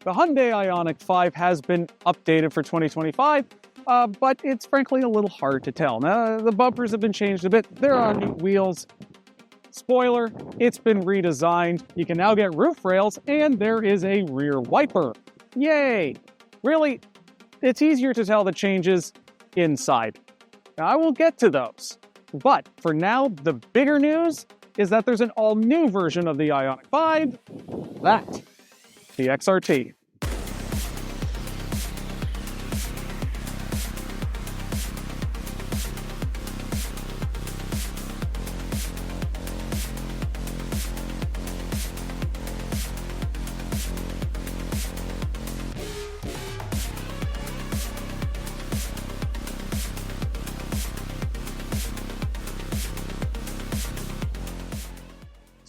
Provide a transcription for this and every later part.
The Hyundai Ioniq 5 has been updated for 2025, but it's frankly a little hard to tell. Now, the bumpers have been changed a bit. There are new wheels. Spoiler, it's been redesigned. You can now get roof rails, and there is a rear wiper. Yay! Really, it's easier to tell the changes inside. Now, I will get to those. But for now, the bigger news is that there's an all-new version of the Ioniq 5. That, the XRT.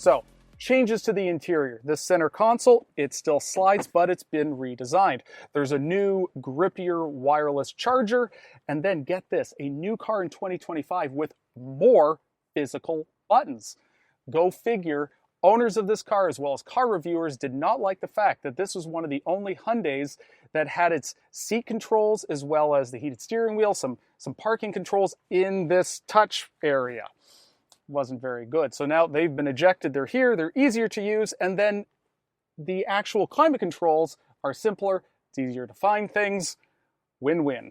So, changes to the interior. This center console, it still slides, but it's been redesigned. There's a new, grippier wireless charger, and then get this, a new car in 2025 with more physical buttons. Go figure, owners of this car, as well as car reviewers, did not like the fact that this was one of the only Hyundais that had its seat controls, as well as the heated steering wheel, some parking controls in this touch area. Wasn't very good. So now they've been ejected, they're here, they're easier to use, and then the actual climate controls are simpler, it's easier to find things, win-win.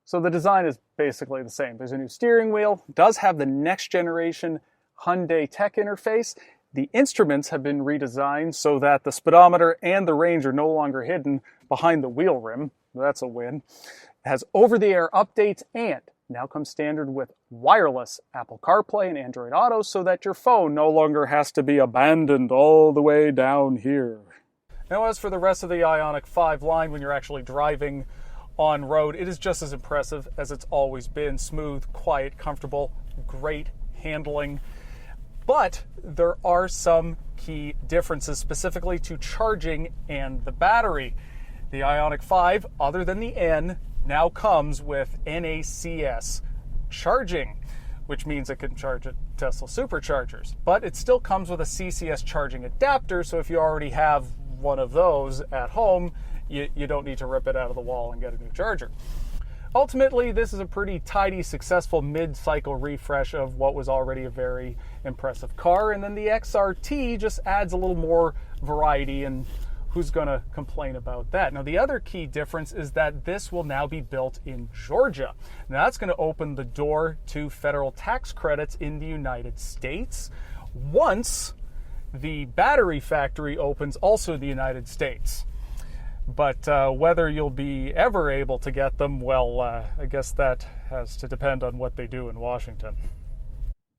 So the design is basically the same. There's a new steering wheel, does have the next generation Hyundai tech interface. The instruments have been redesigned so that the speedometer and the range are no longer hidden behind the wheel rim. That's a win. It has over-the-air updates and now comes standard with wireless Apple CarPlay and Android Auto so that your phone no longer has to be abandoned all the way down here. Now, as for the rest of the Ioniq 5 line, when you're actually driving on road, it is just as impressive as it's always been. Smooth, quiet, comfortable, great handling. But there are some key differences specifically to charging and the battery. The Ioniq 5, other than the N, now comes with NACS charging, which means it can charge at Tesla superchargers. But it still comes with a CCS charging adapter, so if you already have one of those at home, you don't need to rip it out of the wall and get a new charger. Ultimately, this is a pretty tidy, successful mid-cycle refresh of what was already a very impressive car, and then the XRT just adds a little more variety, and who's going to complain about that? Now, the other key difference is that this will now be built in Georgia. Now, that's going to open the door to federal tax credits in the United States once the battery factory opens also in the United States. But whether you'll be ever able to get them, well, I guess that has to depend on what they do in Washington.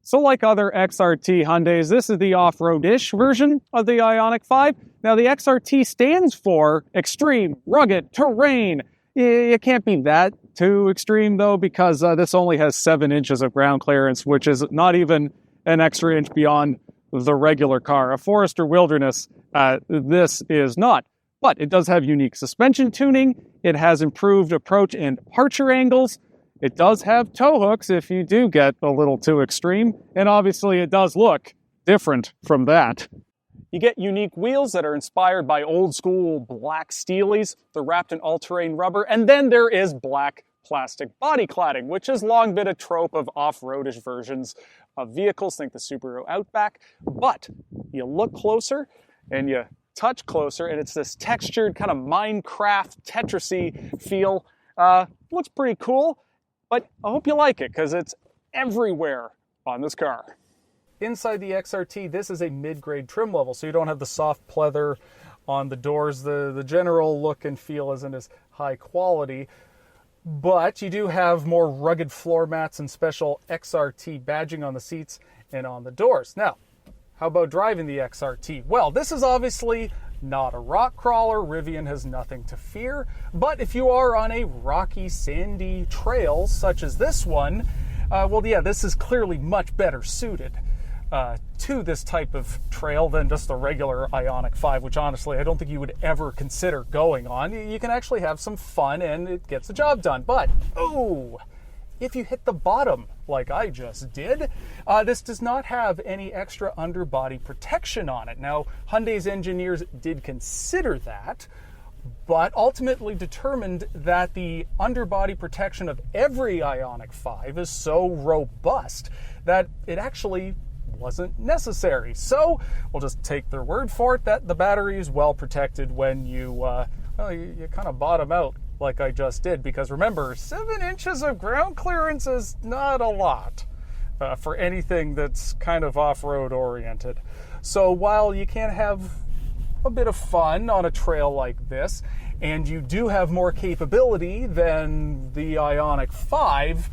So like other XRT Hyundais, this is the off-road-ish version of the Ioniq 5. Now the XRT stands for Extreme Rugged Terrain. It can't be that too extreme though, because this only has 7 inches of ground clearance, which is not even an extra inch beyond the regular car. A forest or wilderness, this is not. But it does have unique suspension tuning. It has improved approach and departure angles. It does have tow hooks if you do get a little too extreme, and obviously it does look different from that. You get unique wheels that are inspired by old school black Steelies. They're wrapped in all-terrain rubber, and then there is black plastic body cladding, which has long been a trope of off-roadish versions of vehicles, think the Subaru Outback. But you look closer and you touch closer, and it's this textured kind of Minecraft Tetris-y feel. Looks pretty cool. But I hope you like it, because it's everywhere on this car. Inside the XRT, this is a mid-grade trim level, so you don't have the soft pleather on the doors. The general look and feel isn't as high quality, but you do have more rugged floor mats and special XRT badging on the seats and on the doors. Now, how about driving the XRT? Well, this is obviously not a rock crawler. Rivian has nothing to fear. But if you are on a rocky, sandy trail such as this one, well, yeah, this is clearly much better suited to this type of trail than just the regular Ioniq 5, which honestly I don't think you would ever consider going on. You can actually have some fun and it gets the job done. But, oh, if you hit the bottom like I just did, this does not have any extra underbody protection on it. Now, Hyundai's engineers did consider that, but ultimately determined that the underbody protection of every Ioniq 5 is so robust that it actually wasn't necessary. So we'll just take their word for it that the battery is well protected when you kind of bottom out like I just did, because remember, 7 inches of ground clearance is not a lot for anything that's kind of off-road oriented. So while you can have a bit of fun on a trail like this, and you do have more capability than the Ioniq 5,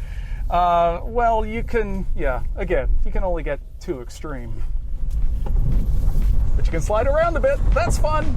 well, you can only get too extreme. But you can slide around a bit, that's fun.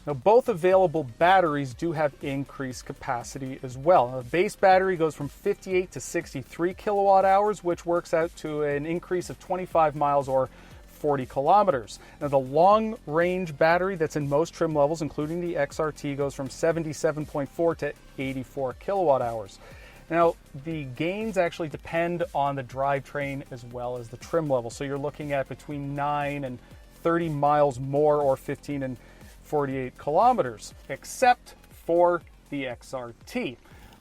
Now, both available batteries do have increased capacity as well. The base battery goes from 58 to 63 kilowatt hours, which works out to an increase of 25 miles or 40 kilometers. Now, the long-range battery that's in most trim levels, including the XRT, goes from 77.4 to 84 kilowatt hours. Now, the gains actually depend on the drivetrain as well as the trim level. So you're looking at between 9 and 30 miles more, or 15 and 48 kilometers, except for the XRT,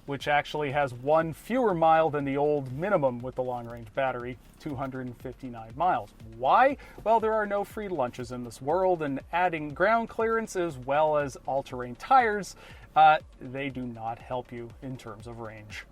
which actually has 1 fewer mile than the old minimum with the long-range battery, 259 miles. Why? Well, there are no free lunches in this world, and adding ground clearance as well as all-terrain tires, they do not help you in terms of range.